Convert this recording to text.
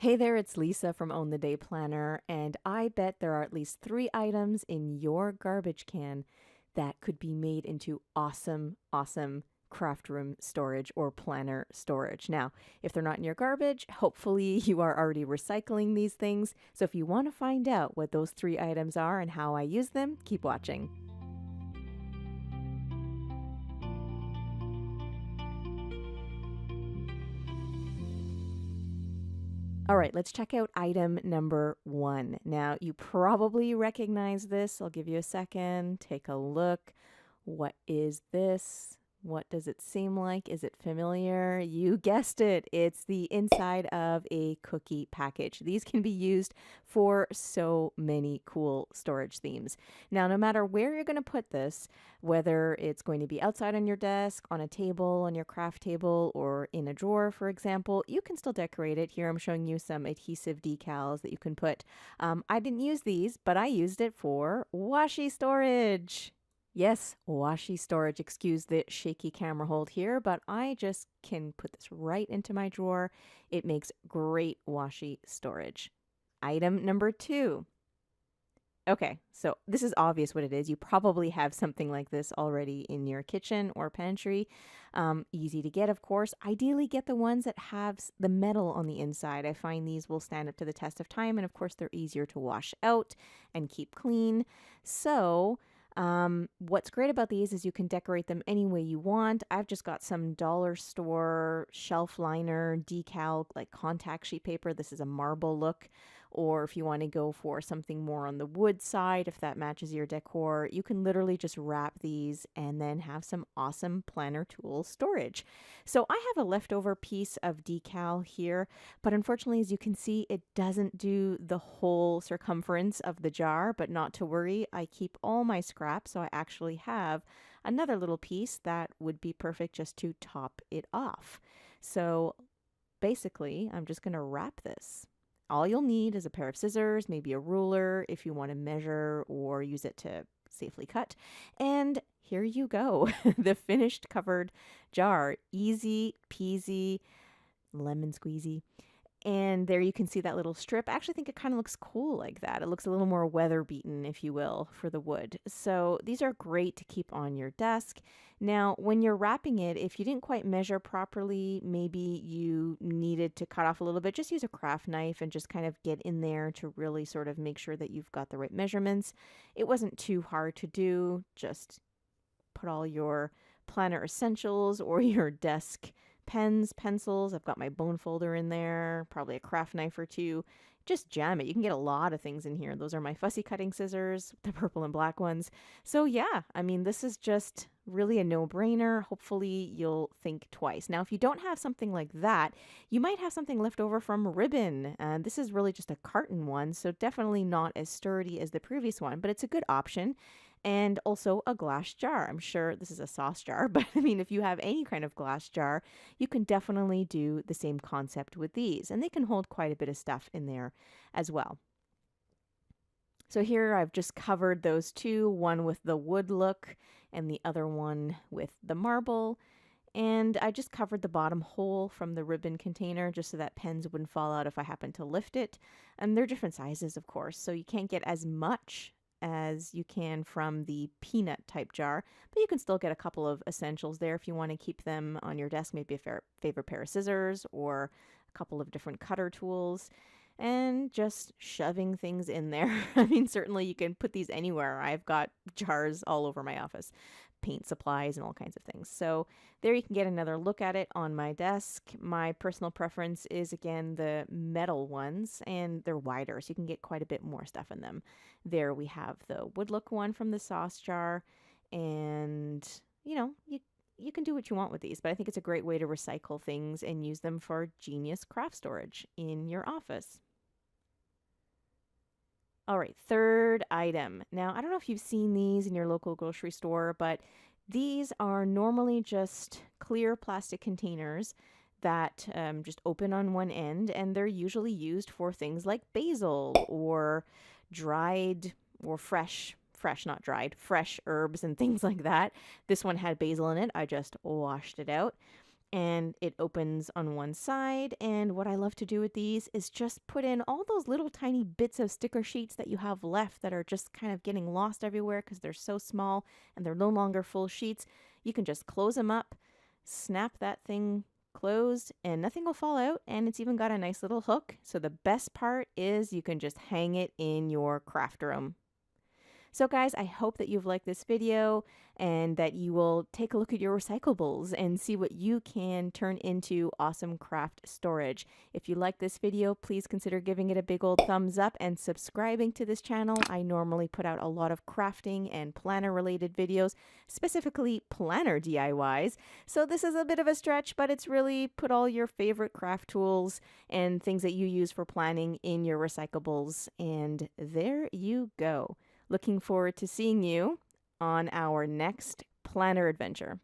Hey there, it's Lisa from Own the Day Planner, and I bet there are at least 3 items in your garbage can that could be made into awesome craft room storage or planner storage. Now, if they're not in your garbage, hopefully you are already recycling these things. So if you want to find out what those 3 items are and how I use them, keep watching. All right, let's check out item number 1. Now, you probably recognize this. I'll give you a second. Take a look. What is this? What does it seem like? Is it familiar? You guessed it. It's the inside of a cookie package. These can be used for so many cool storage themes. Now, no matter where you're going to put this, whether it's going to be outside on your desk, on a table, on your craft table, or in a drawer, for example, you can still decorate it. Here I'm showing you some adhesive decals that you can put. I didn't use these, but I used it for washi storage. Yes, washi storage. Excuse the shaky camera hold here, but I just can put this right into my drawer. It makes great washi storage. Item number 2. Okay, so this is obvious what it is. You probably have something like this already in your kitchen or pantry. Easy to get, of course. Ideally, get the ones that have the metal on the inside. I find these will stand up to the test of time, and of course, they're easier to wash out and keep clean. So, what's great about these is you can decorate them any way you want. I've just got some dollar store shelf liner decal, like contact sheet paper. This is a marble look. Or if you want to go for something more on the wood side, if that matches your decor, you can literally just wrap these and then have some awesome planner tool storage. So I have a leftover piece of decal here, but unfortunately, as you can see, it doesn't do the whole circumference of the jar, but not to worry. I keep all my scraps, so I actually have another little piece that would be perfect just to top it off. So basically, I'm just going to wrap this. All you'll need is a pair of scissors, maybe a ruler if you want to measure or use it to safely cut. And here you go, the finished covered jar. Easy peasy, lemon squeezy. And there you can see that little strip. I actually think it kind of looks cool like that. It looks a little more weather beaten, if you will, for the wood. So these are great to keep on your desk. Now, when you're wrapping it, if you didn't quite measure properly, maybe you needed to cut off a little bit, just use a craft knife and just kind of get in there to really sort of make sure that you've got the right measurements. It wasn't too hard to do. Just put all your planner essentials or your desk pens, pencils. I've got my bone folder in there, probably a craft knife or two. Just jam it. You can get a lot of things in here. Those are my fussy cutting scissors, the purple and black ones. So yeah, I mean, this is just really a no-brainer. Hopefully you'll think twice. Now, if you don't have something like that, you might have something left over from ribbon. And this is really just a carton one, so definitely not as sturdy as the previous one, but it's a good option. And also a glass jar. I'm sure this is a sauce jar, but I mean, if you have any kind of glass jar, you can definitely do the same concept with these. And they can hold quite a bit of stuff in there as well. So here I've just covered those two, one with the wood look and the other one with the marble. And I just covered the bottom hole from the ribbon container just so that pens wouldn't fall out if I happen to lift it. And they're different sizes, of course, so you can't get as much as you can from the peanut type jar, but you can still get a couple of essentials there if you want to keep them on your desk, maybe a favorite pair of scissors or a couple of different cutter tools, and just shoving things in there. I mean, certainly you can put these anywhere. I've got jars all over my office, paint supplies and all kinds of things. So there you can get another look at it on my desk. My personal preference is, again, the metal ones, and they're wider, so you can get quite a bit more stuff in them. There we have the wood look one from the sauce jar, and you can do what you want with these, but I think it's a great way to recycle things and use them for genius craft storage in your office. All right, third item. Now, I don't know if you've seen these in your local grocery store, but these are normally just clear plastic containers that just open on one end, and they're usually used for things like basil or dried or fresh, not dried, fresh herbs and things like that. This one had basil in it. I just washed it out. and it opens on one side. And what I love to do with these is just put in all those little tiny bits of sticker sheets that you have left that are just kind of getting lost everywhere because they're so small and they're no longer full sheets. You can just close them up, snap that thing closed, and nothing will fall out. And it's even got a nice little hook. So the best part is you can just hang it in your craft room. So guys, I hope that you've liked this video and that you will take a look at your recyclables and see what you can turn into awesome craft storage. If you like this video, please consider giving it a big old thumbs up and subscribing to this channel. I normally put out a lot of crafting and planner related videos, specifically planner DIYs. So this is a bit of a stretch, but it's really put all your favorite craft tools and things that you use for planning in your recyclables. And there you go. Looking forward to seeing you on our next planner adventure.